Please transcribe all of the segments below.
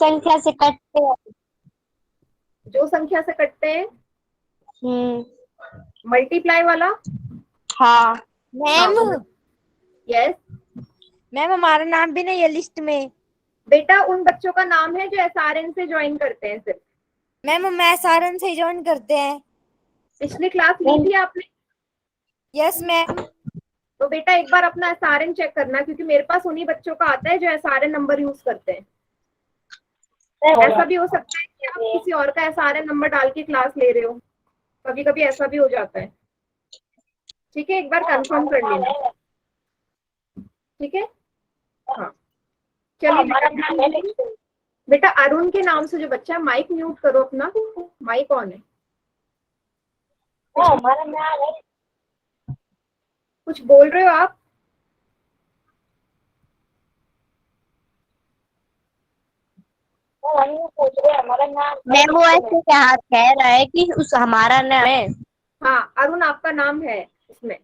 संख्या से कटते हैं। जो संख्या से कटते हैं। हम्म। मल्टीप्लाई वाला। हाँ। हाँ मैम, यस। मैम हमारा नाम भी नहीं है लिस्ट में। बेटा उन बच्चों का नाम है जो एसआरएन से ज्वाइन करते हैं सिर्फ। मैम हम सारन से ज्वाइन करते हैं। पिछली क्लास ली थी आपने? Yes ma'am. तो बेटा एक बार अपना एसआरएन चेक करना, क्योंकि मेरे पास उन्हीं बच्चों का आता है जो एसआरएन नंबर यूज करते हैं। ऐसा भी हो सकता है कि आप किसी और का एसआरएन नंबर डाल के क्लास ले रहे हो, कभी कभी ऐसा भी हो जाता है। ठीक है, एक बार कंफर्म कर लेना। ठीक है, हाँ चलिए बेटा। बेटा अरुण के नाम से जो बच्चा है, माइक म्यूट करो अपना। माइक ऑन है। कुछ बोल रहे हो आप? मैं वो ऐसे क्या कह रहा है कि उस हमारा नाम है। हाँ अरुण आपका नाम है उसमें,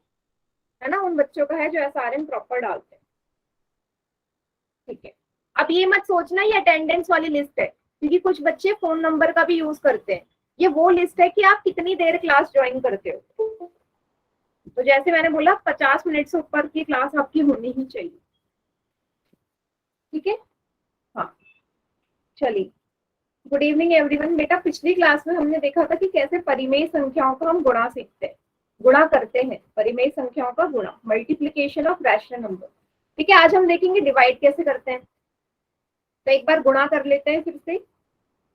है ना? उन बच्चों का है जो एसआरएन प्रॉपर डालते हैं। ठीक है, अब ये मत सोचना ये अटेंडेंस वाली लिस्ट है, क्योंकि कुछ बच्चे फोन नंबर का भी यूज करते हैं। ये वो लिस्ट है कि आप कितनी देर क्लास ज्वाइन करते हो। तो जैसे मैंने बोला 50 मिनट से ऊपर की क्लास आपकी होनी ही चाहिए। ठीक है, हाँ चलिए। Good evening everyone. बेटा पिछली क्लास में हमने देखा था कि कैसे परिमेय संख्याओं का हम गुणा सीखते हैं, गुणा करते हैं, परिमेय संख्याओं का गुणा, मल्टीप्लीकेशन ऑफ रैशनल नंबर। ठीक है, आज हम देखेंगे डिवाइड कैसे करते हैं। तो एक बार गुणा कर लेते हैं फिर से।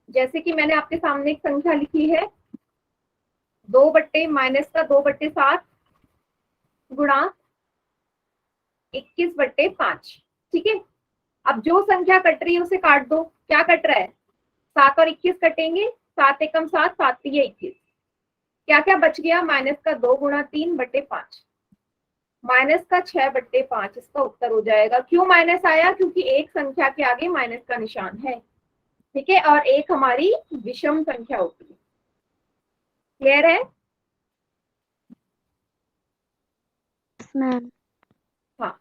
जैसे कि मैंने आपके सामने एक संख्या लिखी है, 2 माइनस का 2/7 गुणा 21/5। ठीक है, अब जो संख्या कट रही है उसे काट दो। क्या कट रहा है? 7 और 21 कटेंगे। 7 एकम 7, 7 तिये 21। क्या क्या बच गया? माइनस का 2 गुणा 3/5, माइनस का 6/5 इसका उत्तर हो जाएगा। क्यों माइनस आया? क्योंकि एक संख्या के आगे माइनस का निशान है। ठीक है, और एक हमारी विषम संख्या होती है। क्लियर है? मैम। हाँ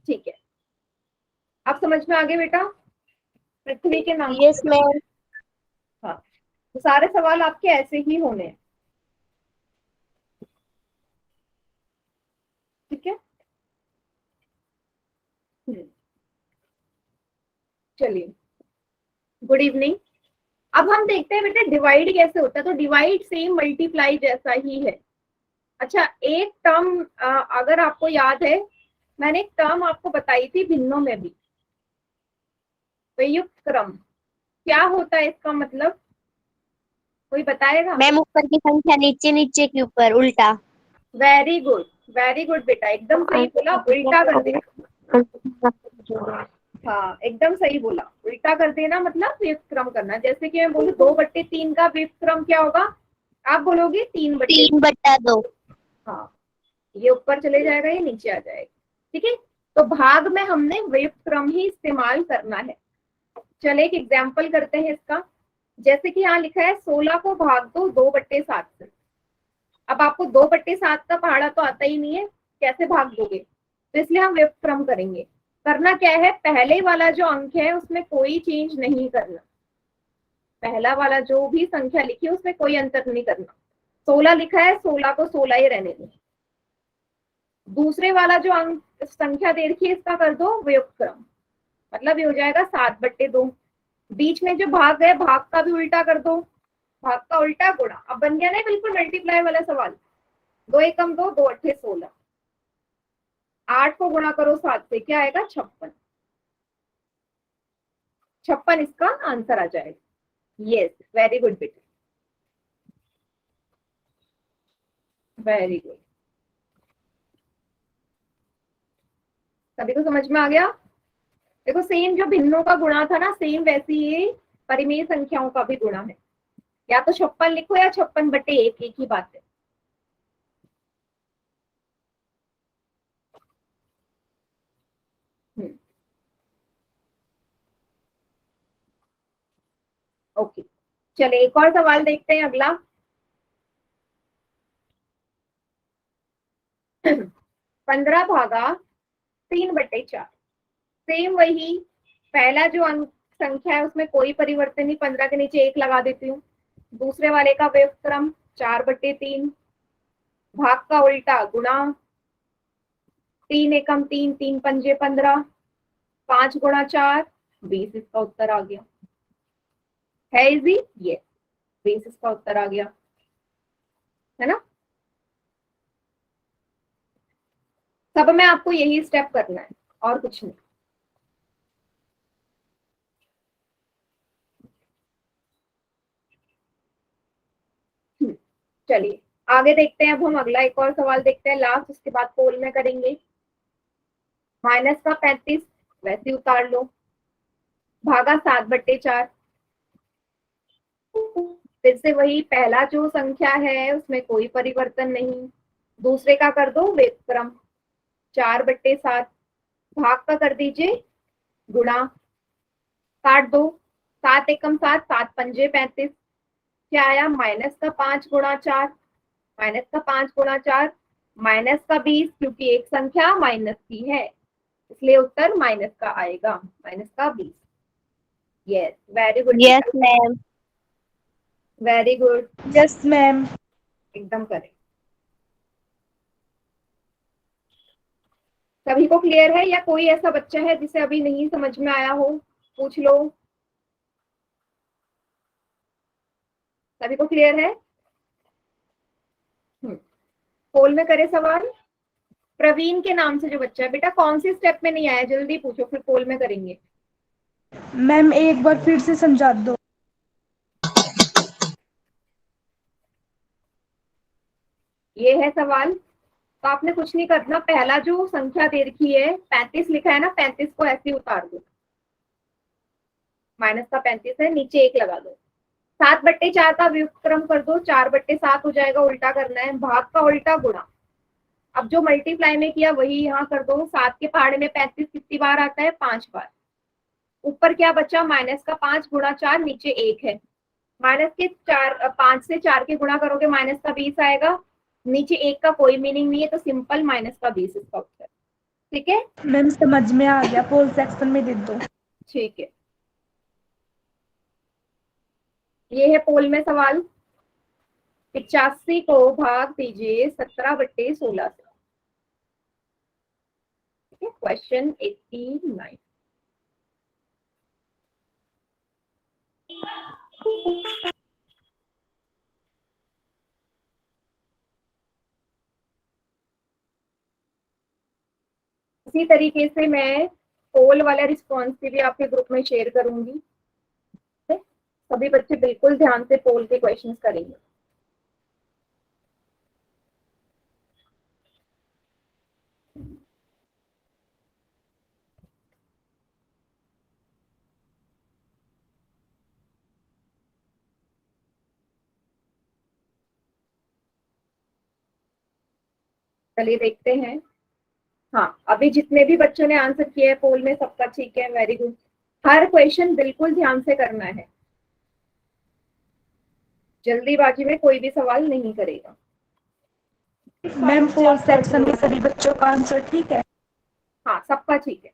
ठीक है, अब समझ में आ गया बेटा? पृथ्वी के नाम यस से। मैम। हाँ, तो सारे सवाल आपके ऐसे ही होने हैं। ठीक है, चलिए गुड इवनिंग। अब हम देखते हैं बेटा डिवाइड कैसे होता है। तो डिवाइड सेम मल्टीप्लाई जैसा ही है। अच्छा, एक टर्म अगर आपको याद है, मैंने एक टर्म आपको बताई थी भिन्नों में भी, संयुक्त क्रम। क्या होता है इसका मतलब? कोई बताएगा? मैम ऊपर की संख्या नीचे, नीचे के ऊपर उल्टा। वेरी गुड, वेरी गुड बेटा, एकदम सही बोला। उल्टा कर देना। हाँ एकदम सही बोला, उल्टा कर देना मतलब व्युत्क्रम क्रम करना। जैसे कि मैं बोलूँ 2/3 का व्युत्क्रम क्रम क्या होगा? आप बोलोगे 3/2। 3/2। हाँ, ये ऊपर चले जाएगा, ये नीचे आ जाएगा। ठीक है, तो भाग में हमने व्युत्क्रम क्रम ही इस्तेमाल करना है। चले एक एग्जाम्पल करते हैं इसका। जैसे कि यहाँ लिखा है 16 को भाग दो 2/7 से। अब आपको 2/7 का पहाड़ा तो आता ही नहीं है, कैसे भाग दोगे? तो इसलिए हम व्युत्क्रम क्रम करेंगे। करना क्या है, पहले वाला जो अंक है उसमें कोई चेंज नहीं करना। पहला वाला जो भी संख्या लिखी है उसमें कोई अंतर नहीं करना। 16 लिखा है, 16 को 16 ही रहने दें। दूसरे वाला जो अंक संख्या दे रखी है इसका कर दो व्युत्क्रम क्रम, मतलब ये हो जाएगा 7/2। बीच में जो भाग है भाग का भी उल्टा कर दो, भाग का उल्टा गुणा। अब बन गया ना बिल्कुल मल्टीप्लाई वाला सवाल। 2 एकम 2, 2 अट्ठे 16। 8 को गुणा करो 7 से, क्या आएगा? 56। 56 इसका आंसर आ जाएगा। यस, वेरी गुड बेटा, वेरी गुड। सभी को समझ में आ गया? देखो सेम जो भिन्नों का गुणा था ना, सेम वैसे ही परिमेय संख्याओं का भी गुणा है। या तो 56 लिखो या 56/1, एक ही बात है। ओके, चले एक और सवाल देखते हैं अगला। 15 भागा 3/4। सेम वही, पहला जो अंक संख्या है उसमें कोई परिवर्तन नहीं, 15 के नीचे 1 लगा देती हूँ। दूसरे वाले का व्युत्क्रम 4/3, भाग का उल्टा गुणा, 3 एकम 3, 3 पंजे 15, 5 गुणा 4, 20 इसका उत्तर आ गया। है इजी ये, 20 इसका उत्तर आ गया, है ना। सब में आपको यही स्टेप करना है और कुछ नहीं। चलिए आगे देखते हैं। अब हम अगला एक और सवाल देखते हैं लास्ट, उसके बाद पोल में करेंगे। माइनस का 35 वैसे ही उतार लो, भागा 7/4। फिर से वही, पहला जो संख्या है उसमें कोई परिवर्तन नहीं, दूसरे का कर दो व्युत्क्रम 4/7, भाग का कर दीजिए गुणा, काट दो, 7 एकम 7, 7 पंजे 35, क्या आया माइनस का 5 गुणा 4, माइनस का 5 गुणा 4, माइनस का 20, क्योंकि एक संख्या माइनस की है इसलिए उत्तर माइनस का आएगा, माइनस का 20। Yes very good, yes ma'am. Very good, yes ma'am. एकदम करेक्ट। सभी को क्लियर है या कोई ऐसा बच्चा है जिसे अभी नहीं समझ में आया हो, पूछ लो। सभी को क्लियर है? पोल में करे सवाल। प्रवीण के नाम से जो बच्चा है, बेटा कौन सी स्टेप में नहीं आया, जल्दी पूछो फिर पोल में करेंगे। मैम एक बार फिर से समझा दो। ये है सवाल, तो आपने कुछ नहीं करना, पहला जो संख्या दे रखी है 35 लिखा है ना, 35 को ऐसे ही उतार दो, माइनस का 35 है, नीचे 1 लगा दो। 7/4 का व्युत्क्रम कर दो, 4/7 हो जाएगा, उल्टा करना है, भाग का उल्टा गुणा। अब जो मल्टीप्लाई में किया वही यहाँ कर दो, 7 के पहाड़े में 35 कितनी बार आता है, 5 बार। ऊपर क्या बचा, माइनस का 5 गुणा 4, नीचे 1 है, माइनस के 4, 5 से 4 के गुणा करोगे माइनस का 20 आएगा, नीचे 1 का कोई मीनिंग नहीं है तो सिंपल माइनस का 20 इसका उत्तर। ठीक है मैम समझ में आ गया, पोल सेक्शन में दे दो। ठीक है, ये है पोल में सवाल। 85 को भाग दीजिए 17/16 से। ठीक है, क्वेश्चन 89। इसी तरीके से मैं पोल वाला रिस्पॉन्स भी आपके ग्रुप में शेयर करूंगी। सभी बच्चे बिल्कुल ध्यान से पोल के क्वेश्चंस करेंगे। चलिए देखते हैं। हाँ अभी जितने भी बच्चों ने आंसर किया है पोल में सबका ठीक है, वेरी गुड। हर क्वेश्चन बिल्कुल ध्यान से करना है, जल्दीबाजी में कोई भी सवाल नहीं करेगा। मैम पोल सेक्शन में सभी बच्चों का आंसर ठीक है? हाँ सबका ठीक है।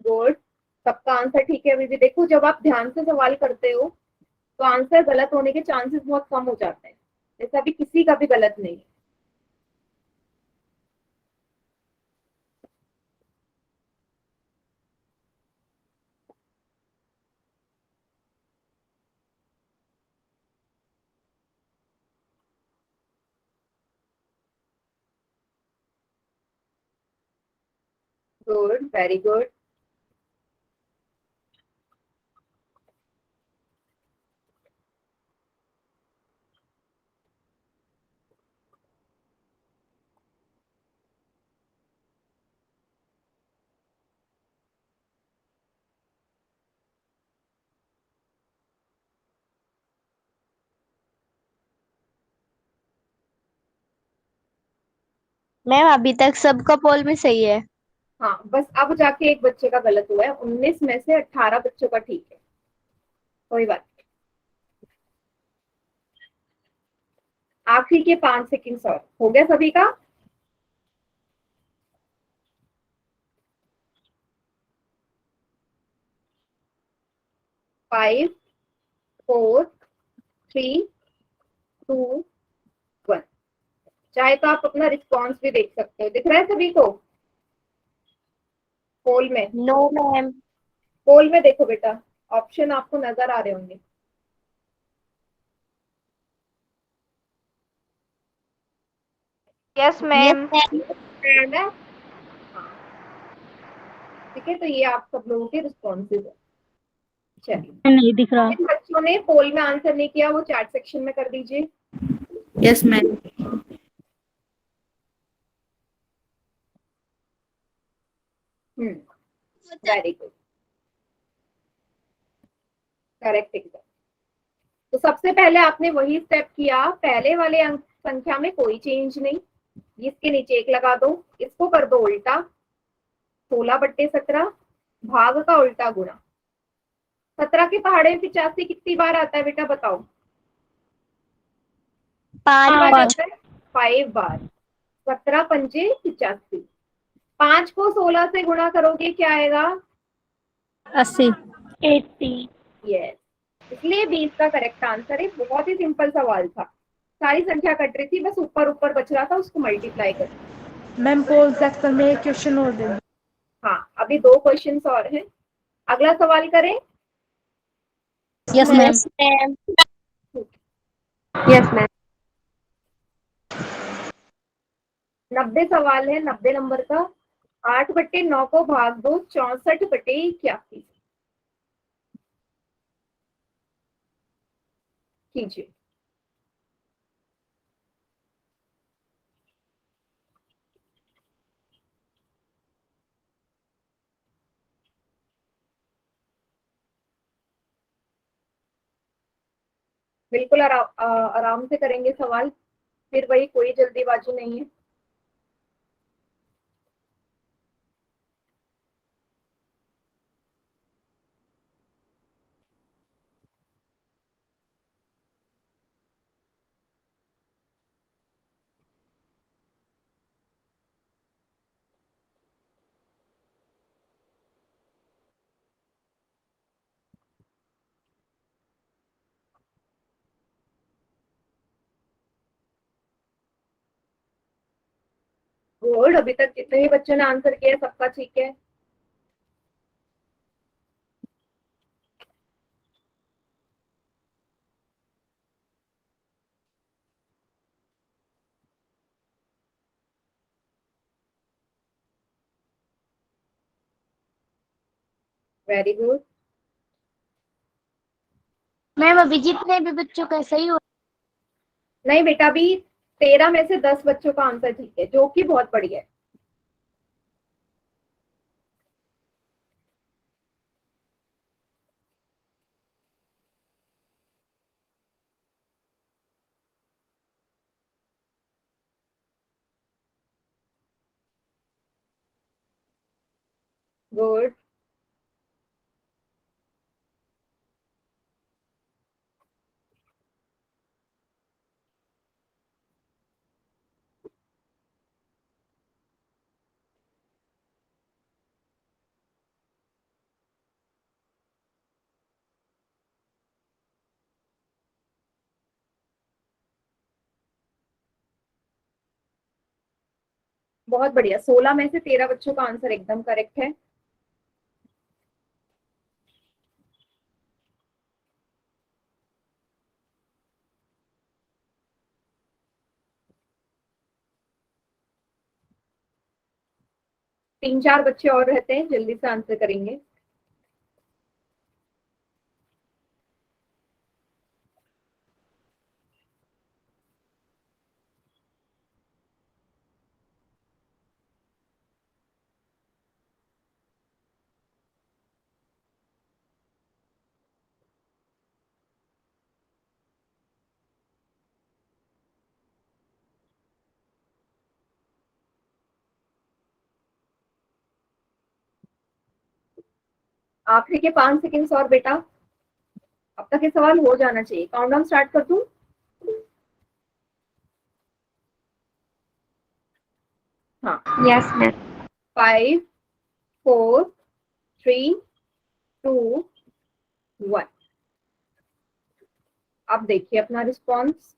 गुड, सबका आंसर ठीक है। अभी भी देखो, जब आप ध्यान से सवाल करते हो तो आंसर गलत होने के चांसेस बहुत कम हो जाते हैं, जैसे अभी किसी का भी गलत नहीं। Good, very good. मैम अभी तक सबका पोल में सही है। हाँ, बस अब जाके एक बच्चे का गलत हुआ है, 19 में से 18 बच्चों का ठीक है, कोई बात नहीं। आखिरी के 5 सेकंड और हो गया सभी का। 5, 4, 3, 2, 1। चाहे तो आप अपना रिस्पॉन्स भी देख सकते हो, दिख रहा है सभी को पोल में? No ma'am. पोल में देखो बेटा, ऑप्शन आपको नजर आ रहे होंगे। Yes yes ma'am. मैम। है ना? हाँ, ठीक है, तो ये आप सब लोगों के रिस्पॉन्सेज है। चलिए, नहीं दिख रहा। जिन बच्चों ने पोल में आंसर नहीं किया वो चैट सेक्शन में कर दीजिए। Yes ma'am. Very good, correct एकदम। तो सबसे पहले आपने वही स्टेप किया, पहले वाले अंक संख्या में कोई चेंज नहीं, इसके नीचे 1 लगा दो, इसको कर दो उल्टा, 16/17, भाग का उल्टा गुणा। 17 के पहाड़े में 85 कितनी बार आता है बेटा बताओ? 5 बार बार। आता है, 5 बार। 17 पंजे 85, 5 को 16 से गुणा करोगे क्या आएगा? 80। 80। यस, इसलिए 20 का करेक्ट आंसर है। बहुत ही सिंपल सवाल था, सारी संख्या कट रही थी, बस ऊपर ऊपर बच रहा था, उसको मल्टीप्लाई कर। मैम पोल सेक्शन में एक क्वेश्चन और दे। हाँ, अभी 2 क्वेश्चंस और हैं। अगला सवाल करें। Yes ma'am. Yes ma'am. Yes ma'am. 90 सवाल है, 90 नंबर का। 8/9 को भाग दो 64/81 कीजिए। बिल्कुल आराम से करेंगे सवाल, फिर वही, कोई जल्दीबाजी नहीं है। गुड, अभी तक जितने भी बच्चों ने आंसर किया सबका ठीक है। Very good. मैम अभी जितने भी बच्चों का सही हो। नहीं बेटा, अभी 13 में से 10 बच्चों का आंसर ठीक है, जो कि बहुत बढ़िया है। गुड। बहुत बढ़िया, 16 में से 13 बच्चों का आंसर एकदम करेक्ट है। तीन चार बच्चे और रहते हैं, जल्दी से आंसर करेंगे। आखिरी के 5 सेकेंड्स और बेटा, अब तक ये सवाल हो जाना चाहिए। काउंटडाउन स्टार्ट कर दूं? हाँ, यस मैम। 5 4 3 2 1। अब देखिए अपना रिस्पॉन्स।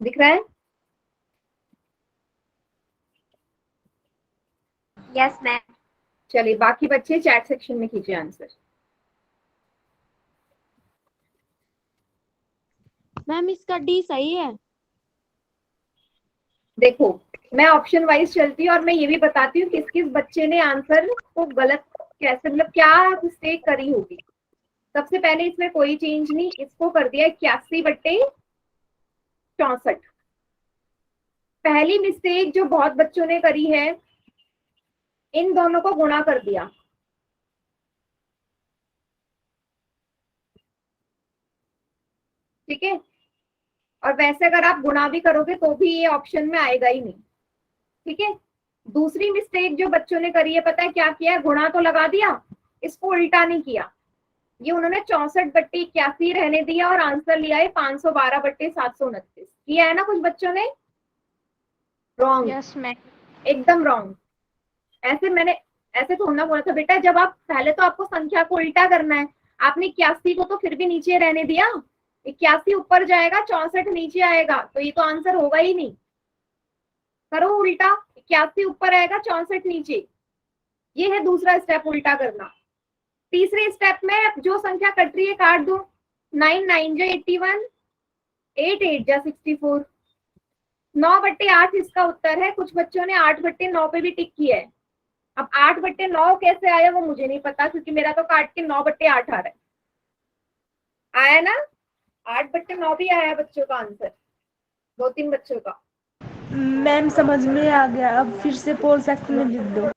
दिख रहा है? Yes ma'am. चलिए बाकी बच्चे चैट सेक्शन में कीजिए आंसर। मैम इसका डी सही है। देखो मैं ऑप्शन वाइज चलती हूँ और मैं ये भी बताती हूँ किस किस बच्चे ने आंसर को गलत कैसे, मतलब क्या मिस्टेक करी होगी। सबसे पहले इसमें कोई चेंज नहीं, इसको कर दिया 81/64। पहली मिस्टेक जो बहुत बच्चों ने करी है, इन दोनों को गुणा कर दिया। ठीक है, और वैसे अगर आप गुणा भी करोगे तो भी ये ऑप्शन में आएगा ही नहीं। ठीक है, दूसरी मिस्टेक जो बच्चों ने करी है, पता है क्या किया है? गुणा तो लगा दिया, इसको उल्टा नहीं किया। ये उन्होंने 64/81 रहने दिया और आंसर लिया है 512/729। किया है ना कुछ बच्चों ने? रॉन्ग। Yes ma'am. एकदम रॉन्ग। ऐसे थोड़ा ना बोला था बेटा, जब आप पहले तो आपको संख्या को उल्टा करना है। आपने 81 को तो फिर भी नीचे रहने दिया, 81 ऊपर जाएगा 64 नीचे आएगा, तो ये तो आंसर होगा ही नहीं। करो उल्टा, 81 ऊपर आएगा 64 नीचे। ये है दूसरा स्टेप, उल्टा करना। तीसरे स्टेप में जो संख्या कट रही है काट दो। 9 9 जा 81, 8 8 जा 64। 9/8 इसका उत्तर है। कुछ बच्चों ने 8/9 पे भी टिक किया है। अब 8/9 कैसे आया वो मुझे नहीं पता, क्योंकि मेरा तो काट के 9/8 आ रहा है। आया ना? 8/9 भी आया बच्चों का आंसर, 2-3 बच्चों का। मैम समझ में आ गया, अब फिर से पोल सेक्शन में लिख दो।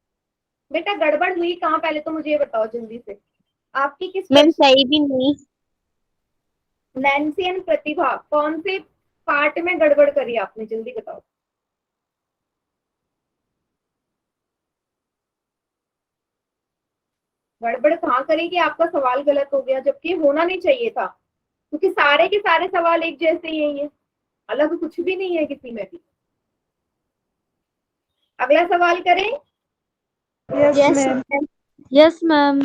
बेटा गड़बड़ हुई कहाँ, पहले तो मुझे ये बताओ जल्दी से। आपकी किस मैम सही भी नहीं। नैन्सी एंड प्रतिभा, कौन से पार्ट में गड़बड़ करी आपने, जल्दी बताओ। गड़बड़ कहाँ करी कि आपका सवाल गलत हो गया, जबकि होना नहीं चाहिए था, क्योंकि सारे के सारे सवाल एक जैसे ही है, अलग कुछ भी नहीं है किसी में भी। अगला सवाल करें। Yes ma'am. Yes ma'am.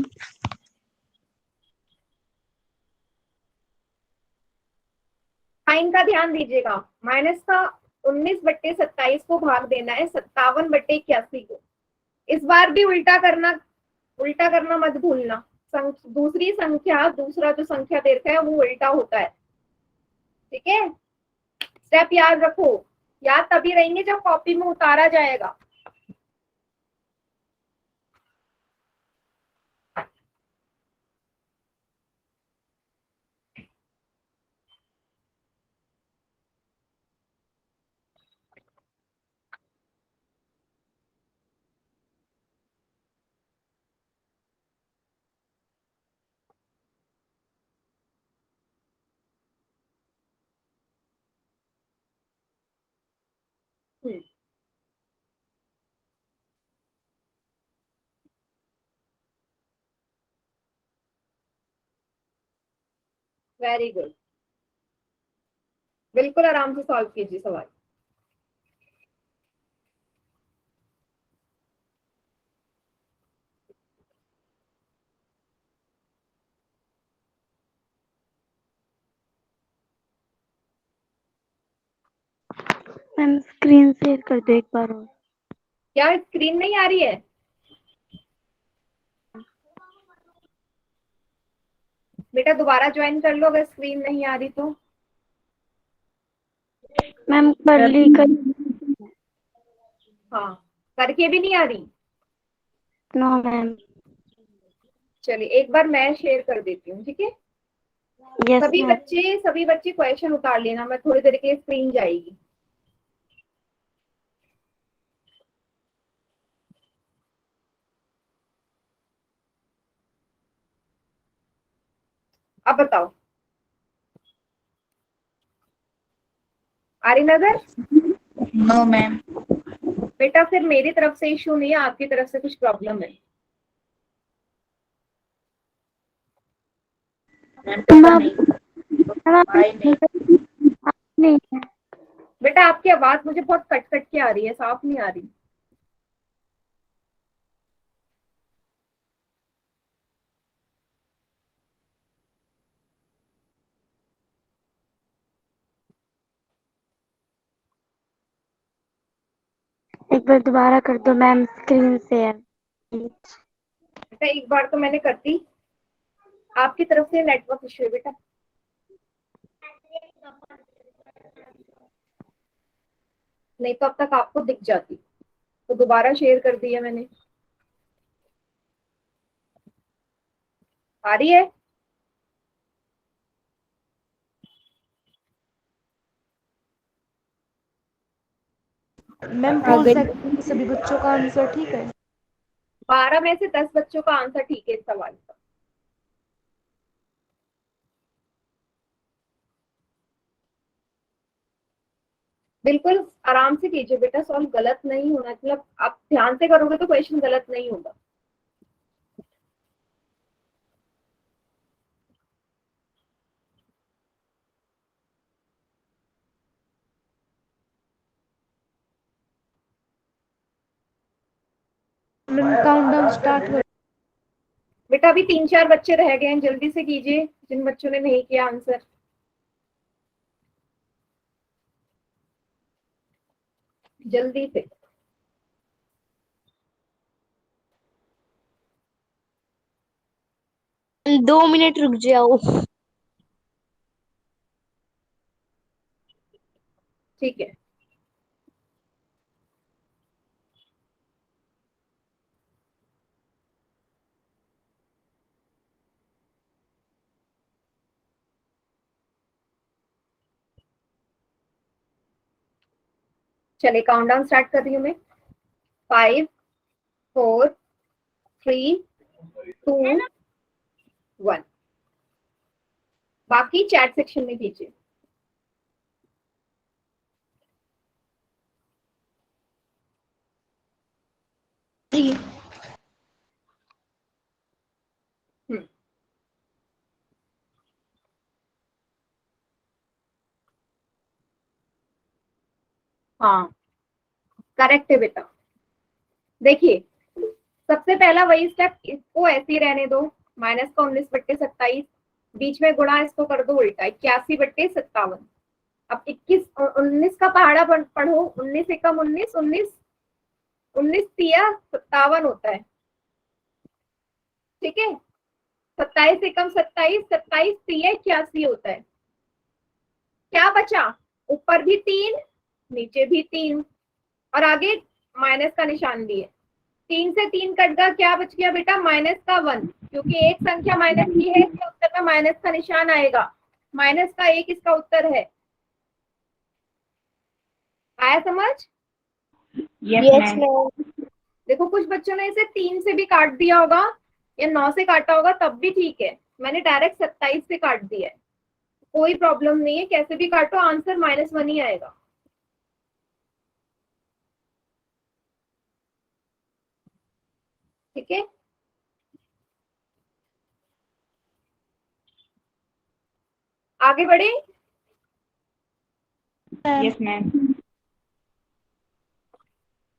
Sign का ध्यान दीजिएगा। माइनस का 19/27 को भाग देना है 57/81 को। इस बार भी उल्टा करना मत भूलना। दूसरी संख्या, दूसरा जो संख्या दे रखा है वो उल्टा होता है। ठीक है, स्टेप याद रखो। याद तभी रहेंगे जब कॉपी में उतारा जाएगा। वेरी गुड, बिल्कुल आराम से सॉल्व कीजिए सवाल। मैम स्क्रीन शेयर कर दो एक बार और। क्या स्क्रीन नहीं आ रही है? बेटा दोबारा ज्वाइन कर लो अगर स्क्रीन नहीं आ रही तो। मैम कर ली कर। हाँ, करके भी नहीं आ रही। No ma'am. चलिए एक बार मैं शेयर कर देती हूँ, ठीक है? यस सभी मैम। बच्चे क्वेश्चन उतार लेना, मैं थोड़ी देर के लिए स्क्रीन जाएगी। अब बताओ, आ रही नजर? No ma'am. बेटा फिर मेरी तरफ से इश्यू नहीं है, आपकी तरफ से कुछ प्रॉब्लम है? नहीं है। बेटा आपकी आवाज मुझे बहुत कट कट के आ रही है, साफ नहीं आ रही। एक बार दोबारा कर दो मैम, स्क्रीन से है। बेटा एक बार तो मैंने कर दी, आपकी तरफ से नेटवर्क इश्यू है बेटा। नहीं तो अब तक आपको दिख जाती, तो दोबारा शेयर कर दिया मैंने। आ रही है? मैम फोर सेक्शन में सभी बच्चों का आंसर ठीक है? 12 में से 10 बच्चों का आंसर ठीक है इस सवाल का। बिल्कुल आराम से कीजिए बेटा, सॉल्व गलत नहीं होना, मतलब आप ध्यान से करोगे तो क्वेश्चन गलत नहीं होगा। मैम काउंटडाउन स्टार्ट हो। बेटा अभी 3-4 बच्चे रह गए हैं, जल्दी से कीजिए जिन बच्चों ने नहीं किया आंसर, जल्दी से। दो मिनट रुक जाओ। ठीक है। चलिए काउंटडाउन स्टार्ट कर रही हूँ मैं। 5 4 3 2 1। बाकी चैट सेक्शन में कीजिए। हाँ करेक्ट है बेटा। देखिए सबसे पहला वही स्टेप, इसको ऐसे ही रहने दो, माइनस का 19/27, बीच में गुणा इसको कर दो उल्टा, 81/57। अब 21 19 का पहाड़ा पढ़ो, 19 एकम 19, 19 तिया 57 होता है, ठीक है। 27 एकम 27, 27 तिया 81 होता है। क्या बचा? ऊपर भी 3, नीचे भी 3, और आगे माइनस का निशान भी है। 3 से 3 कट गया, क्या बच गया बेटा? माइनस का 1, क्योंकि एक संख्या माइनस की है, इसके उत्तर में माइनस का निशान आएगा। माइनस का 1 इसका उत्तर है। आया समझ? Yes ma'am. देखो कुछ बच्चों ने इसे 3 से भी काट दिया होगा या 9 से काटा होगा, तब भी ठीक है। मैंने डायरेक्ट 27 से काट दिया है, कोई प्रॉब्लम नहीं है, कैसे भी काटो आंसर -1 ही आएगा। ठीक है, आगे बढ़े। Yes ma'am.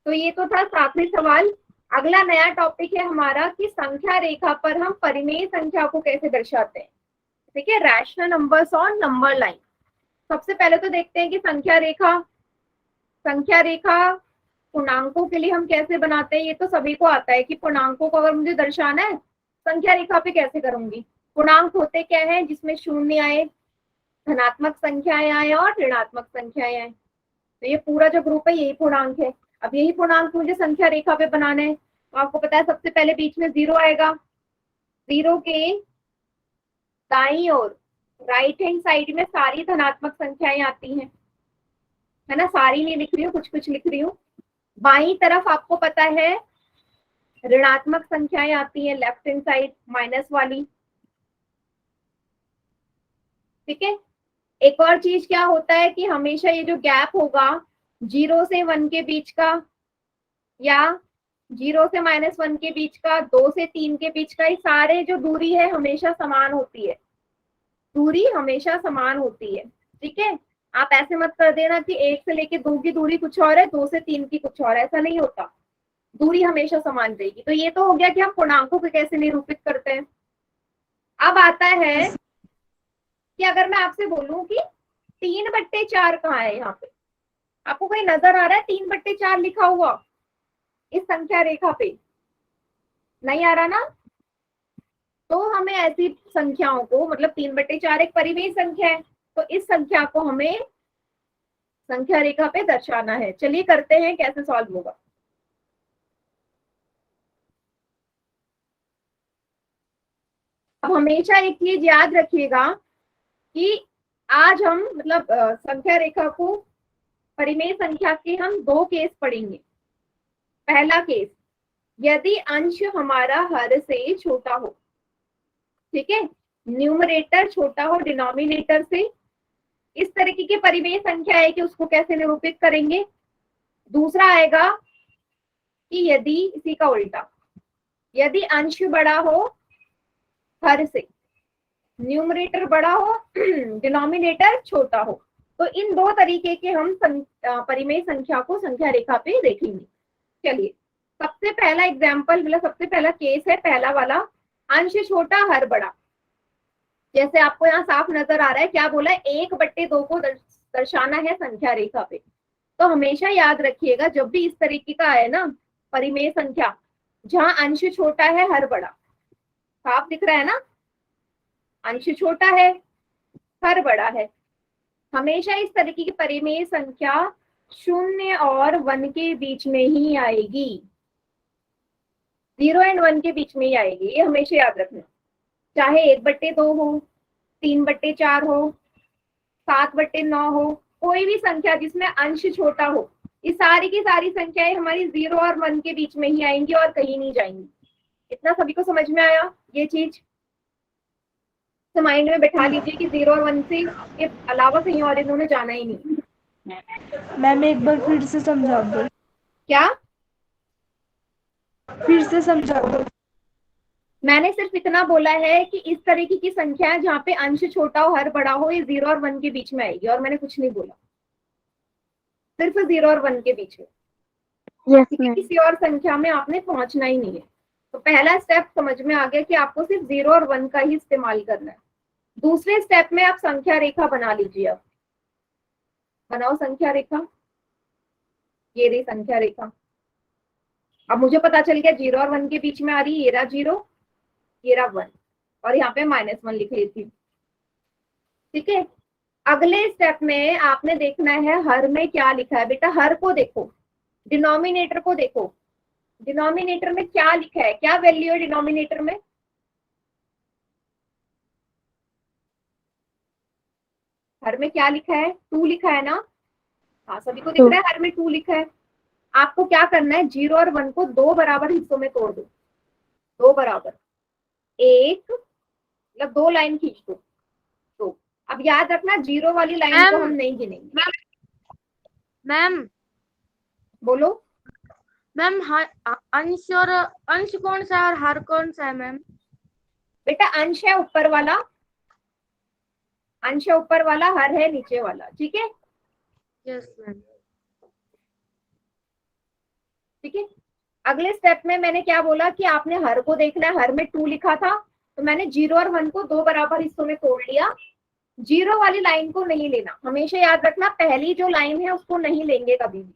तो ये तो था 7वें सवाल। अगला नया टॉपिक है हमारा कि संख्या रेखा पर हम परिमेय संख्या को कैसे दर्शाते हैं। ठीक है, rational numbers on number line. सबसे पहले तो देखते हैं कि संख्या रेखा पूर्णांकों के लिए हम कैसे बनाते हैं। ये तो सभी को आता है कि पूर्णांकों को अगर मुझे दर्शाना है संख्या रेखा पे कैसे करूंगी। पूर्णांक होते क्या है? जिसमें शून्य आए, धनात्मक संख्याएं आए और ऋणात्मक संख्याएं आए। तो ये पूरा जो ग्रुप है यही पूर्णांक है। अब यही पूर्णांक मुझे संख्या रेखा पे बनाना है, तो आपको पता है सबसे पहले बीच में 0 आएगा। 0 के दाईं ओर राइट हैंड साइड में सारी धनात्मक संख्याएं आती हैं, है ना। सारी नहीं लिख रही हूँ, कुछ कुछ लिख रही हूँ। बाईं तरफ आपको पता है ऋणात्मक संख्याएं आती हैं, लेफ्ट हैंड साइड माइनस वाली। ठीक है, एक और चीज क्या होता है कि हमेशा ये जो गैप होगा 0 से 1 के बीच का, या 0 से -1 के बीच का, 2 से 3 के बीच का, ये सारे जो दूरी है हमेशा समान होती है, दूरी हमेशा समान होती है। ठीक है, आप ऐसे मत कर देना कि 1 से लेके 2 की दूरी कुछ और है, 2 से 3 की कुछ और है, ऐसा नहीं होता, दूरी हमेशा समान रहेगी। तो ये तो हो गया कि हम पूर्णांकों को कैसे निरूपित करते हैं। अब आता है कि अगर मैं आपसे बोलूं कि 3/4 कहाँ है, यहाँ पे आपको कोई नजर आ रहा है 3/4 लिखा हुआ इस संख्या रेखा पे? नहीं आ रहा ना? तो हमें ऐसी संख्याओं को, मतलब 3/4 एक परिमेय संख्या है, तो इस संख्या को हमें संख्या रेखा पे दर्शाना है। चलिए करते हैं कैसे सॉल्व होगा। अब हमेशा एक चीज याद रखिएगा कि आज हम मतलब संख्या रेखा को, परिमेय संख्या के हम 2 केस पढ़ेंगे। पहला केस, यदि अंश हमारा हर से छोटा हो, ठीक है, न्यूमरेटर छोटा हो डिनोमिनेटर से, इस तरीके की परिमेय संख्या है कि उसको कैसे निरूपित करेंगे। दूसरा आएगा कि यदि इसी का उल्टा, यदि अंश बड़ा हो हर से, न्यूमरेटर बड़ा हो डिनोमिनेटर छोटा हो, तो इन 2 तरीके के हम परिमेय संख्या को संख्या रेखा पे देखेंगे। चलिए, सबसे पहला एग्जाम्पल, मतलब सबसे पहला केस है पहला वाला, अंश छोटा हर बड़ा। जैसे आपको यहाँ साफ नजर आ रहा है, क्या बोला है, 1/2 को दर्शाना है संख्या रेखा पे। तो हमेशा याद रखिएगा जब भी इस तरीके का है ना परिमेय संख्या, जहां अंश छोटा है हर बड़ा, साफ दिख रहा है ना, अंश छोटा है हर बड़ा है, हमेशा इस तरीके की परिमेय संख्या 0 और 1 के बीच में ही आएगी, 0 और 1 के बीच में ही आएगी, ये हमेशा याद रखना। चाहे 1/2 हो, 3/4 हो, 7/9 हो, कोई भी संख्या जिसमें अंश छोटा हो, ये सारी की सारी संख्याएं हमारी 0 और 1 के बीच में ही आएंगी और कहीं नहीं जाएंगी। इतना सभी को समझ में आया? ये चीज तो माइंड में बैठा लीजिए कि 0 और 1 से के अलावा कहीं और इन्होंने जाना ही नहीं। मैम एक बार फिर से समझा दो। क्या? फिर से समझा दो। मैंने सिर्फ इतना बोला है कि इस तरीके की संख्या जहाँ पे अंश छोटा हो हर बड़ा हो, ये 0 और 1 के बीच में आएगी, और मैंने कुछ नहीं बोला, सिर्फ 0 और 1 के बीच में। किसी और संख्या में आपने पहुंचना ही नहीं है। तो पहला स्टेप समझ में आ गया कि आपको सिर्फ 0 और 1 का ही इस्तेमाल करना है। दूसरे स्टेप में आप संख्या रेखा बना लीजिए। अब बनाओ संख्या रेखा, ये रही संख्या रेखा। अब मुझे पता चल गया 0 और 1 के बीच में आ रही है, ये रहा 0, ये रहा 1, और यहाँ पे -1 लिख लेती हूँ। ठीक है, अगले स्टेप में आपने देखना है हर में क्या लिखा है। बेटा हर को देखो, डिनोमिनेटर को देखो, डिनोमिनेटर में क्या लिखा है, क्या वैल्यू है डिनोमिनेटर में? हर में क्या लिखा है? 2 लिखा है ना? हाँ, सभी को दिख रहा है हर में 2 लिखा है। आपको क्या करना है, 0 और 1 को 2 बराबर हिस्सों में तोड़ दो, 2 बराबर, एक मतलब 2 लाइन खींच दो। तो अब याद रखना 0 वाली लाइन को हम नहीं गिनेंगे। मैम बोलो। मैम, अंश और अंश कौन सा है और हर कौन सा है मैम? बेटा अंश है ऊपर वाला, अंश है ऊपर वाला, हर है नीचे वाला। ठीक है, यस मैम। ठीक है, अगले स्टेप में मैंने क्या बोला कि आपने हर को देखना है। हर में 2 लिखा था, तो मैंने 0 और 1 को 2 बराबर हिस्सों में तोड़ लिया। 0 वाली लाइन को नहीं लेना, हमेशा याद रखना पहली जो लाइन है उसको नहीं लेंगे कभी भी,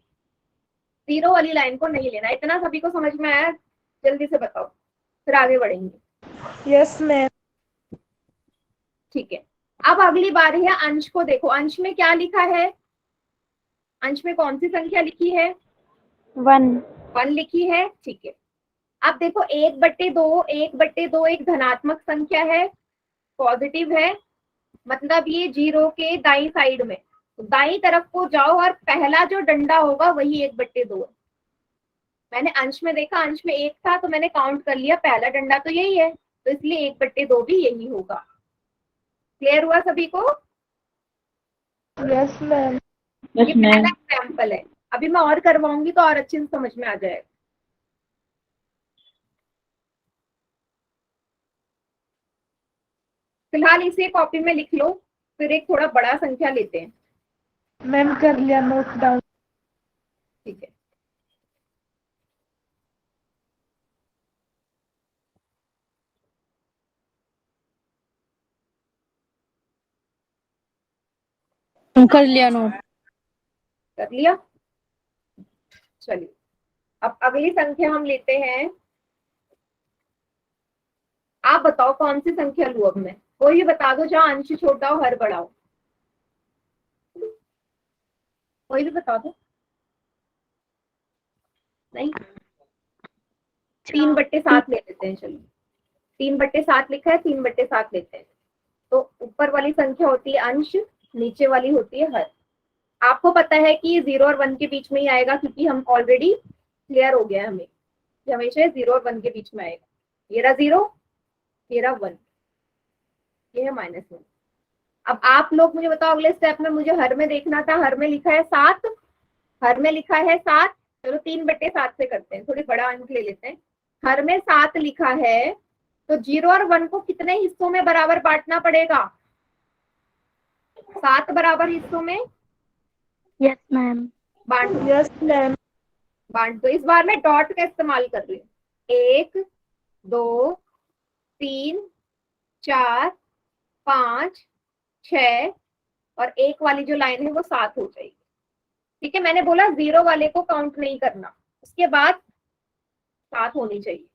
0 वाली लाइन को नहीं लेना। इतना सभी को समझ में आया? जल्दी से बताओ, फिर आगे बढ़ेंगे। Yes ma'am. ठीक है, अब अगली बार है अंश को देखो। अंश में क्या लिखा है? अंश में कौन सी संख्या लिखी है? 1 लिखी है। ठीक है, अब देखो 1/2, 1/2 एक धनात्मक संख्या है, पॉजिटिव है, मतलब ये 0 के दाई साइड में, तो दाई तरफ को जाओ और पहला जो डंडा होगा वही 1/2 है। मैंने अंश में देखा, अंश में 1 था तो मैंने काउंट कर लिया, पहला डंडा तो यही है, तो इसलिए 1/2 भी यही होगा। क्लियर हुआ सभी को? Yes ma'am. ये पहला एग्जाम्पल है, अभी मैं और करवाऊंगी तो और अच्छे से समझ में आ जाएगा। फिलहाल इसे कॉपी में लिख लो, फिर एक थोड़ा बड़ा संख्या लेते हैं। मैम कर लिया नोट डाउन। ठीक है, कर लिया नोट। कर लिया। चलिए अब अगली संख्या हम लेते हैं। आप बताओ कौन सी संख्या लूं अब मैं, कोई भी बता दो जहां अंश छोटा हो हर बड़ा हो, कोई भी बता दो। नहीं, 3/7 ले लेते हैं। चलिए 3/7 लिखा है, 3/7 लेते हैं। तो ऊपर वाली संख्या होती है अंश, नीचे वाली होती है हर। आपको पता है कि 0 और 1 के बीच में ही आएगा, क्योंकि हम ऑलरेडी क्लियर हो गया है हमें कि हमेशा 0 और 1 के बीच में आएगा। ये रहा 0, ये रहा 1, ये है -1। अब आप लोग मुझे बताओ अगले स्टेप में, मुझे हर में देखना था। हर में लिखा है 7, हर में लिखा है 7। चलो 3/7 से करते हैं, थोड़ी बड़ा अंक ले लेते हैं। हर में 7 लिखा है, तो 0 और 1 को कितने हिस्सों में बराबर बांटना पड़ेगा? 7 बराबर हिस्सों में यस मैम। बांट दो। Yes ma'am. बांट दो। इस बार मैं डॉट का इस्तेमाल कर रही हूँ। 1 2 3 4 5 6 और 1 वाली जो लाइन है वो 7 हो जाएगी। ठीक है, मैंने बोला 0 वाले को काउंट नहीं करना, उसके बाद 7 होनी चाहिए।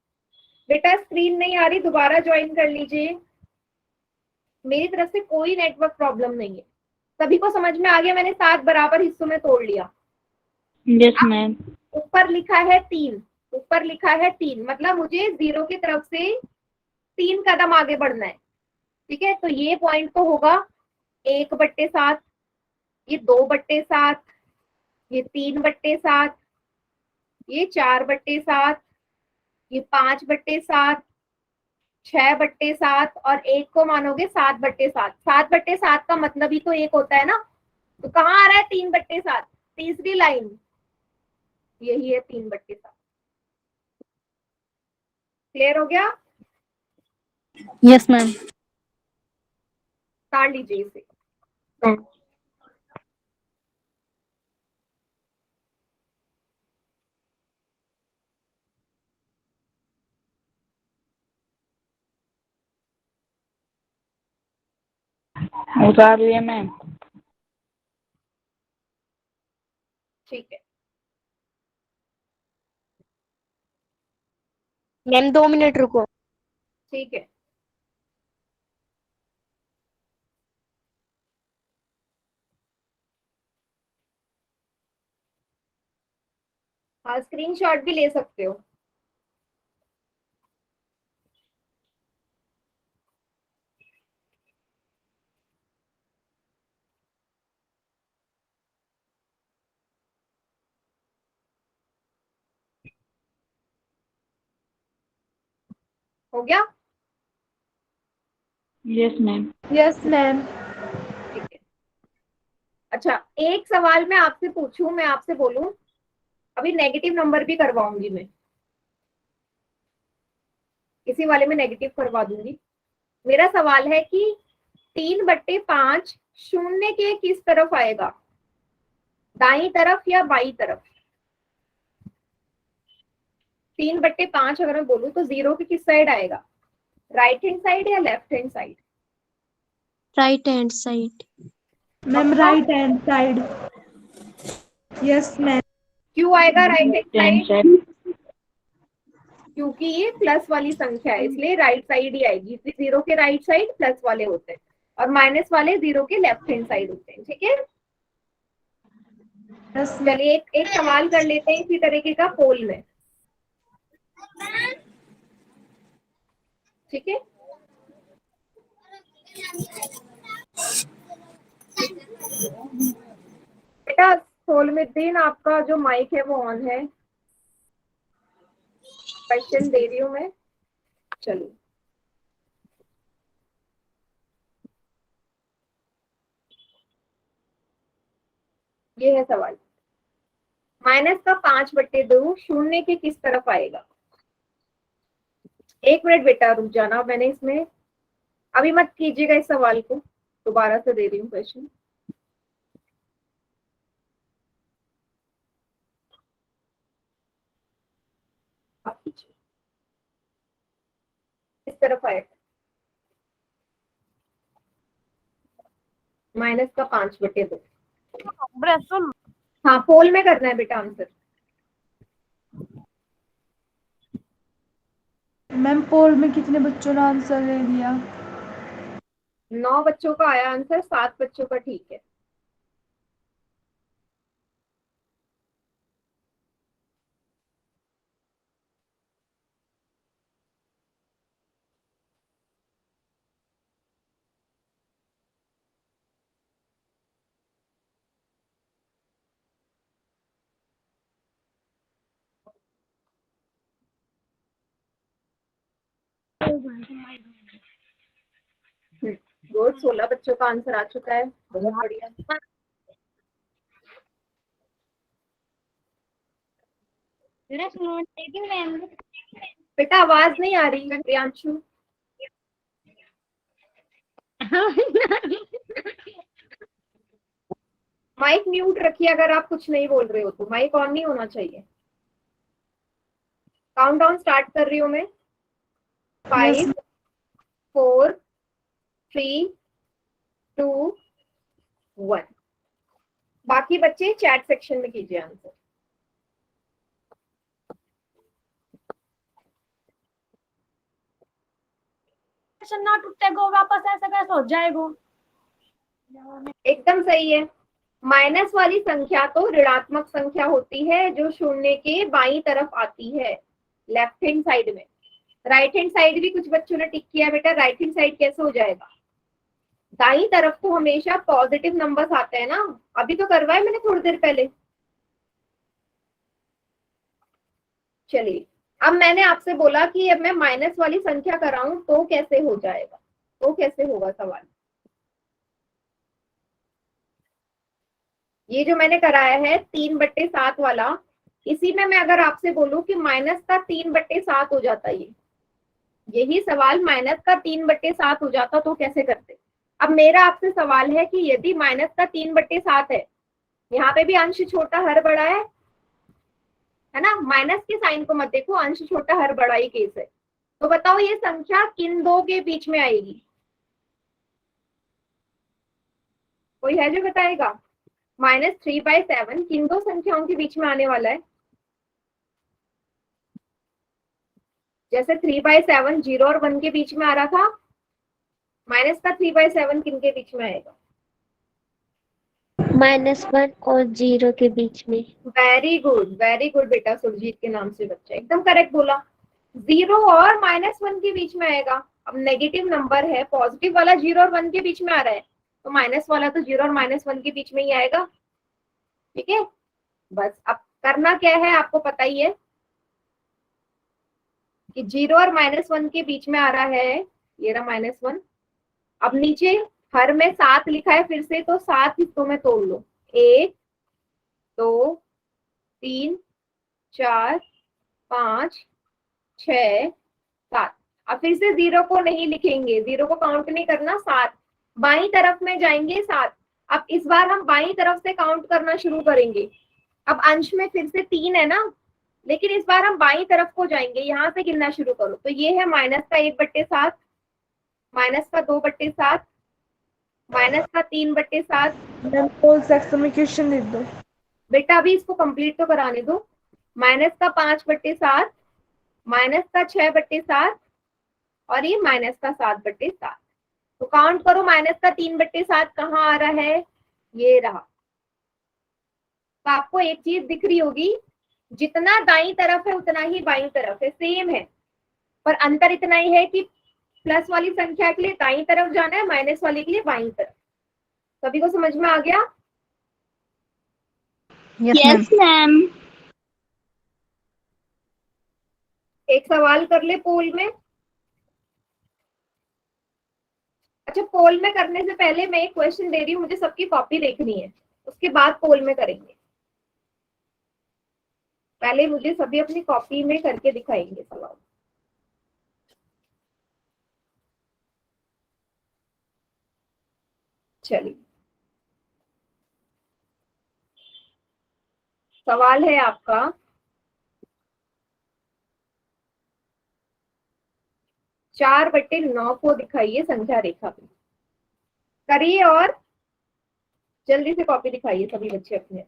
बेटा स्क्रीन नहीं आ रही, दोबारा ज्वाइन कर लीजिए। मेरी तरफ से कोई नेटवर्क प्रॉब्लम नहीं है, सभी को समझ में आ गया। मैंने 7 बराबर हिस्सों में तोड़ लिया। Yes ma'am. ऊपर लिखा है 3, ऊपर लिखा है 3, मतलब मुझे 0 की तरफ से 3 कदम आगे बढ़ना है। ठीक है, तो ये पॉइंट तो होगा 1/7, ये 2/7, ये 3/7, ये 4/7, ये 5/7, 6/7 और 1 को मानोगे 7/7। 7/7 का मतलब ही तो 1 होता है ना, तो कहाँ आ रहा है 3/7? तीसरी लाइन, यही है 3/7। क्लियर हो गया? Yes ma'am. काट लीजिए इसे। उतार लिया मैम। ठीक है, मैम 2 मिनट रुको। ठीक है। हाँ, स्क्रीनशॉट भी ले सकते हो। हो गया? Yes ma'am. Yes ma'am. ठीक है। अच्छा, एक सवाल मैं आपसे पूछूं, मैं आपसे बोलूं, अभी नेगेटिव नंबर भी करवाऊंगी मैं, इसी वाले में नेगेटिव करवा दूंगी। मेरा सवाल है कि 3/5 शून्य के किस तरफ आएगा, दाई तरफ या बाई तरफ? 3/5 अगर मैं बोलूं तो 0 की किस साइड आएगा, राइट हैंड साइड या left hand side? Right hand side. Ma'am right hand side. Yes ma'am. क्यों आएगा राइट हैंड साइड? साइड। क्योंकि ये प्लस वाली संख्या है, इसलिए राइट साइड ही आएगी। 0 के राइट साइड प्लस वाले होते हैं और माइनस वाले 0 के लेफ्ट हैंड साइड होते हैं। ठीक है, यस मैम। चलिए एक सवाल कर लेते हैं इसी तरीके का पोल में। ठीक है, बेटा सोलमुद्दीन आपका जो माइक है वो ऑन है, क्वेश्चन दे रही हूँ मैं। चलिए ये है सवाल, -5/2 शून्य के किस तरफ आएगा? 1 मिनट बेटा रुक जाना, मैंने इसमें अभी मत कीजिएगा इस सवाल को, दोबारा से दे रही हूँ क्वेश्चन। आप कीजिए, इस तरफ आएगा -5/2। हाँ पोल में करना है बेटा आंसर। मैम पोल में कितने बच्चों ने आंसर दे दिया? 9 बच्चों का आया आंसर, 7 बच्चों का ठीक है। गुड, 16 बच्चों का आंसर आ चुका है, बहुत बढ़िया। बेटा आवाज नहीं आ रही प्रियांशु। माइक म्यूट रखिए, अगर आप कुछ नहीं बोल रहे हो तो माइक ऑन नहीं होना चाहिए। काउंटडाउन स्टार्ट कर रही हूँ मैं। 5 4 3 2 1। बाकी बच्चे चैट सेक्शन में कीजिए आंसर। ना टूटेगा वापस, ऐसा कैसे हो जाएगा? एकदम सही है। माइनस वाली संख्या तो ऋणात्मक संख्या होती है जो शून्य के बाईं तरफ आती है, लेफ्ट हैंड साइड में। राइट हैंड साइड भी कुछ बच्चों ने टिक किया बेटा, राइट हैंड साइड कैसे हो जाएगा? दाईं तरफ तो हमेशा पॉजिटिव नंबर्स आते हैं ना, अभी तो करवाए मैंने थोड़ी देर पहले। चलिए, अब मैंने आपसे बोला कि अब मैं माइनस वाली संख्या कराऊं तो कैसे हो जाएगा, तो कैसे होगा सवाल। ये जो मैंने कराया है 3/7 वाला, इसी में मैं अगर आपसे बोलूं कि माइनस का 3/7 हो जाता, यही सवाल माइनस का 3/7 हो जाता तो कैसे करते। अब मेरा आपसे सवाल है कि यदि माइनस का 3/7 है, यहाँ पे भी अंश छोटा हर बड़ा है ना, माइनस के साइन को मत देखो, अंश छोटा हर बड़ा ही केस है। तो बताओ ये संख्या किन दो के बीच में आएगी? कोई है जो बताएगा? -3/7 किन दो संख्याओं के बीच में आने वाला है? जैसे 3/7 0 और 1 के बीच में आ रहा था, माइनस का 3/7 किन के बीच में आएगा? -1 और 0 के बीच में। वेरी गुड बेटा, सुरजीत के नाम से बच्चा एकदम करेक्ट बोला। 0 और -1 के बीच में आएगा। अब नेगेटिव नंबर है, पॉजिटिव वाला 0 और 1 के बीच में आ रहा है, तो माइनस वाला तो 0 और -1 के बीच में ही आएगा। ठीक है, बस अब करना क्या है आपको पता ही है कि 0 और -1 के बीच में आ रहा है, ये रहा -1। अब नीचे हर में 7 लिखा है फिर से, तो 7 हिस्सों में तोड़ लो, 1 2 3 4 5 6 7। अब फिर से 0 को नहीं लिखेंगे, 0 को काउंट नहीं करना, 7 बाईं तरफ में जाएंगे 7। अब इस बार हम बाईं तरफ से काउंट करना शुरू करेंगे। अब अंश में फिर से 3 है ना, लेकिन इस बार हम बाईं तरफ को जाएंगे, यहां से गिनना शुरू करो। तो ये है माइनस का 1/7, माइनस का 2/7, माइनस का 3/7। मैम पोल सेक्शन में क्वेश्चन लिख दो। बेटा अभी इसको कंप्लीट तो कराने दो। माइनस का 5/7, माइनस का 6/7 और ये माइनस का 7/7। तो काउंट करो, माइनस का 3/7 कहाँ आ रहा है? ये रहा। तो आपको एक चीज दिख रही होगी, जितना दाईं तरफ है उतना ही बाईं तरफ है, सेम है, पर अंतर इतना ही है कि प्लस वाली संख्या के लिए दाईं तरफ जाना है, माइनस वाली के लिए बाईं तरफ। सभी को समझ में आ गया? Yes ma'am. एक सवाल कर ले पोल में। अच्छा, पोल में करने से पहले मैं एक क्वेश्चन दे रही हूँ, मुझे सबकी कॉपी देखनी है, उसके बाद पोल में करेंगे। पहले मुझे सभी अपनी कॉपी में करके दिखाएंगे सवाल। चलिए, सवाल है आपका, 4/9 को दिखाइए संख्या रेखा पे। करिए और जल्दी से कॉपी दिखाइए सभी बच्चे अपने।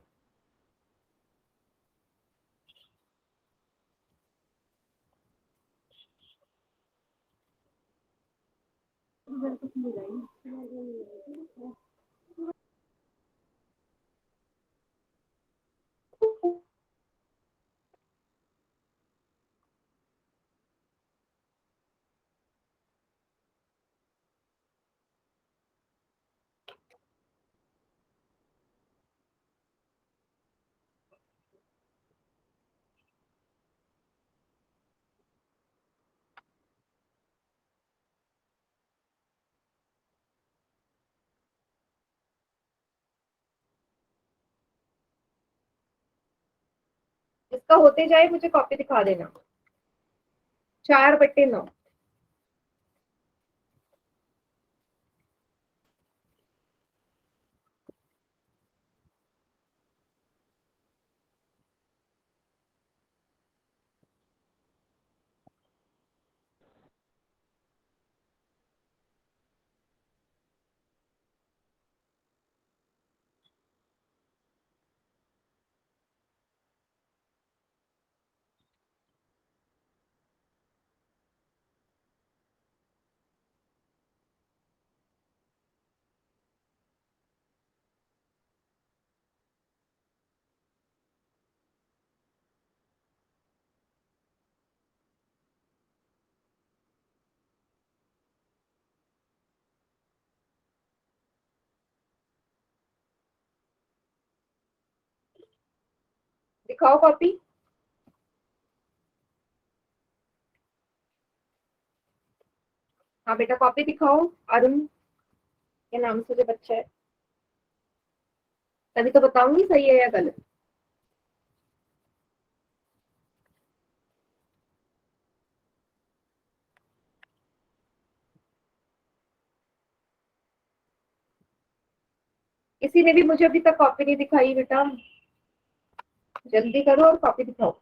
इसका होते जाए मुझे कॉपी दिखा देना। 4/9। दिखाओ कॉपी। हाँ बेटा कॉपी दिखाओ। अरुण के नाम से जो बच्चा है, तभी तो बताऊंगी सही है या गलत। किसी ने भी मुझे अभी तक कॉपी नहीं दिखाई बेटा, जल्दी करो और कॉपी दिखाओ।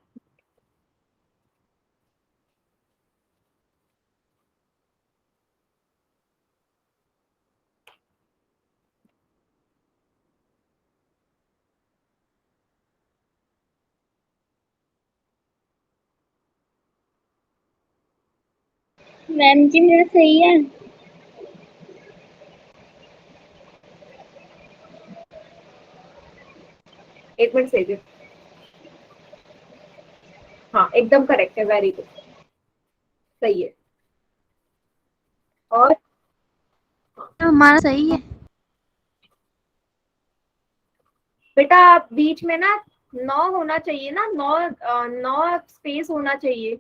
मैम जी मेरा सही है। एक मिनट सही है। हाँ एकदम करेक्ट है, वेरी गुड, सही है। और हमारा सही है बेटा बीच में ना 9 होना चाहिए ना, 9 स्पेस होना चाहिए।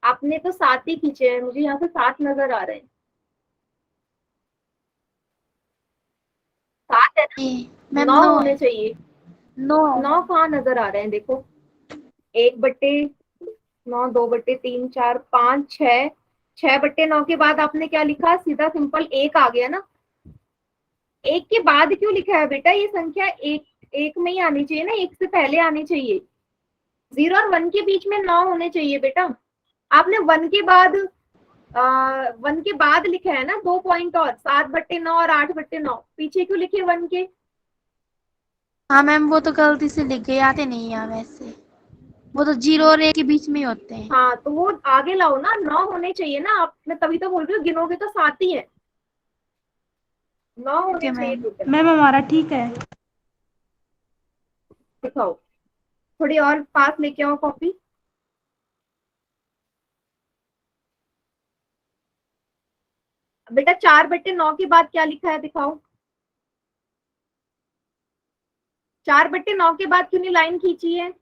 आपने तो 7 ही खींचे हैं, मुझे यहाँ से 7 नजर आ रहे हैं। 7 है ना, मैम। 9 नो होने है। चाहिए। नो 9 कहाँ नजर आ रहे हैं देखो। 1/9, 2/3, 4, 5, 6। 6/9 के बाद आपने क्या लिखा, सीधा सिंपल 1 आ गया ना। 1 के बाद क्यों लिखा है बेटा, ये संख्या एक में ही आनी चाहिए ना, 1 से पहले आनी चाहिए। 0 और 1 के बीच में 9 होने चाहिए बेटा। आपने 1 के बाद 1 के बाद लिखा है ना 2 पॉइंट, और 7/9 और 8/9 पीछे क्यों लिखे 1 के। हाँ मैम, वो तो गलती से लिख गए, आते नहीं है वैसे। वो तो 0 और 1 के बीच में ही होते हैं। हाँ तो वो आगे लाओ ना, 9 होने चाहिए ना। आप, मैं तभी तो बोल रही हूँ, गिनोगे तो 7 ही है, 9 ठीक है होने चाहिए मैम। टोटल। मैम हमारा ठीक है। दिखाओ, थोड़ी और पास लेके आओ कॉपी। बेटा 4/9 के बाद क्या लिखा है दिखाओ। 4/9 के बाद क्यों नहीं लाइन खींची है।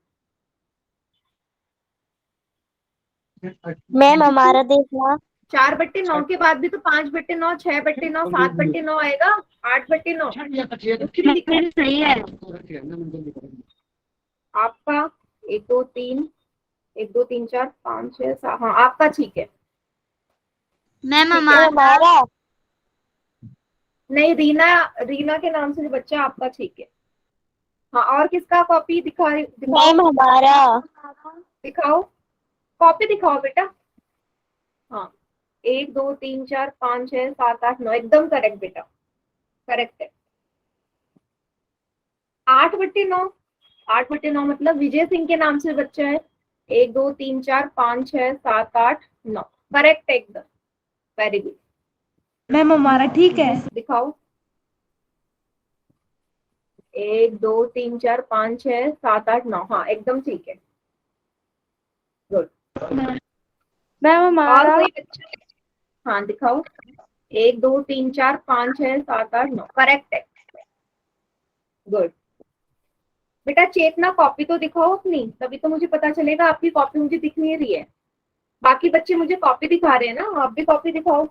मैम हमारा देखना। 4/9 के बाद भी तो 5/9, 6/9, 7/9 आएगा, 8/9 क्यों नहीं लिखा है सही है। आपका। 1 2 3, 1 2 3 4 5 6 7, हाँ आपका ठीक है। मैम ठीक है, हमारा हमारा नहीं, रीना, रीना के नाम से जो बच्चा आपका ठीक है। हाँ, और किसका कॉपी दिखाओ, मैम हमारा दिखाओ, कॉपी दिखाओ बेटा। हाँ, 1 2 3 4 5 6 7 8 9, एकदम करेक्ट बेटा, करेक्ट है। 8/9, 8/9 मतलब विजय सिंह के नाम से बच्चा है। 1 2 3 4 5 6 7 8 9, करेक्ट है एकदम, वेरी गुड। मैम हमारा ठीक है। दिखाओ, 1 2 3 4 5 6 7 8 9, हाँ एकदम ठीक है, गुड। मैम और हमारा कोई बच्चा? हाँ दिखाओ, 1 2 3 4 5 6 7 8 9, करेक्ट है, गुड। बेटा चेतना कॉपी तो दिखाओ अपनी, तभी तो मुझे पता चलेगा। आपकी कॉपी मुझे दिख नहीं रही है। बाकी बच्चे मुझे कॉपी दिखा रहे हैं ना, आप भी कॉपी दिखाओ।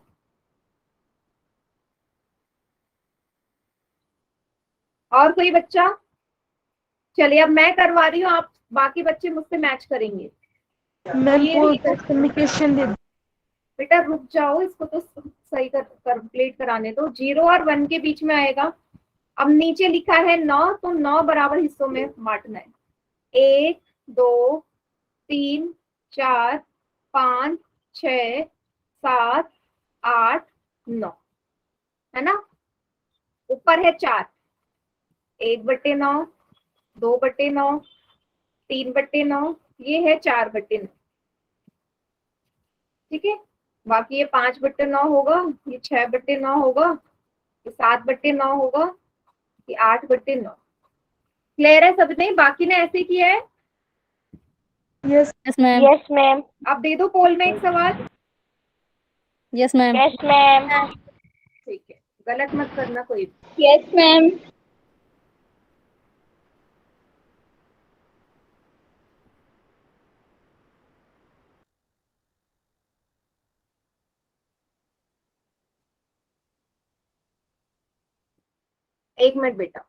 और कोई बच्चा? चलिए अब मैं करवा रही हूँ, आप बाकी बच्चे मुझसे मैच करेंगे। मैम ये पोल रही, कम्युनिकेशन दे। बेटा रुक जाओ, इसको तो सही कंप्लीट कराने दो। 0 और 1 के बीच में आएगा। अब नीचे लिखा है 9, तो 9 बराबर हिस्सों में बांटना है। 1 2 3 4 5 6 7 8 9, है ना? ऊपर है 4, 1/9, 2/9, 3/9, ये है 4/9, ठीक है। बाकी ये 5/9 होगा, ये 6/9 होगा, ये 7/9 होगा, ये 8/9। क्लियर है सबने? बाकी ने ऐसे किया है। Yes ma'am. Yes ma'am. अब दे दो पोल में एक सवाल। Yes ma'am. Yes ma'am. ठीक है, गलत मत करना कोई भी। Yes ma'am. एक मिनट बेटा।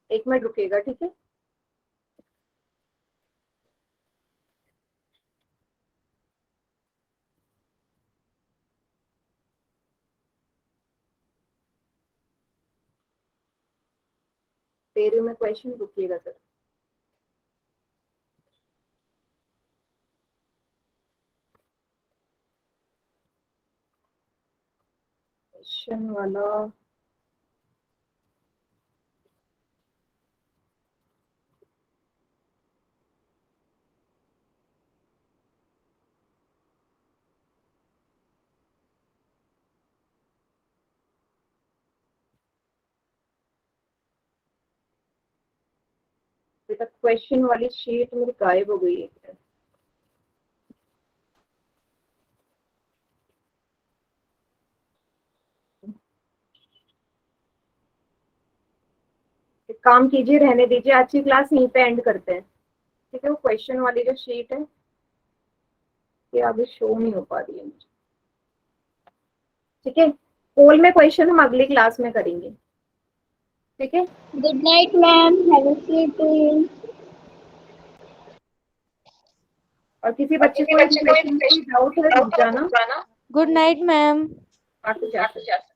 एक मिनट रुकेगा, ठीक है। तेरे में क्वेश्चन, रुकिएगा सर। क्वेश्चन वाला बेटा, क्वेश्चन वाली शीट मेरी गायब हो गई है। एक काम कीजिए, रहने दीजिए, आज की क्लास यहीं पे एंड करते हैं, ठीक है। वो क्वेश्चन वाली जो शीट है ये आगे शो नहीं हो पा रही है मुझे, ठीक है। पोल में क्वेश्चन हम अगली क्लास में करेंगे, ठीक है। Good night ma'am, have a sweet dream. और किसी बच्चे को क्वेश्चन कोई डाउट है, रुक जाना, गुड नाइट मैम। आके जा सकते हैं।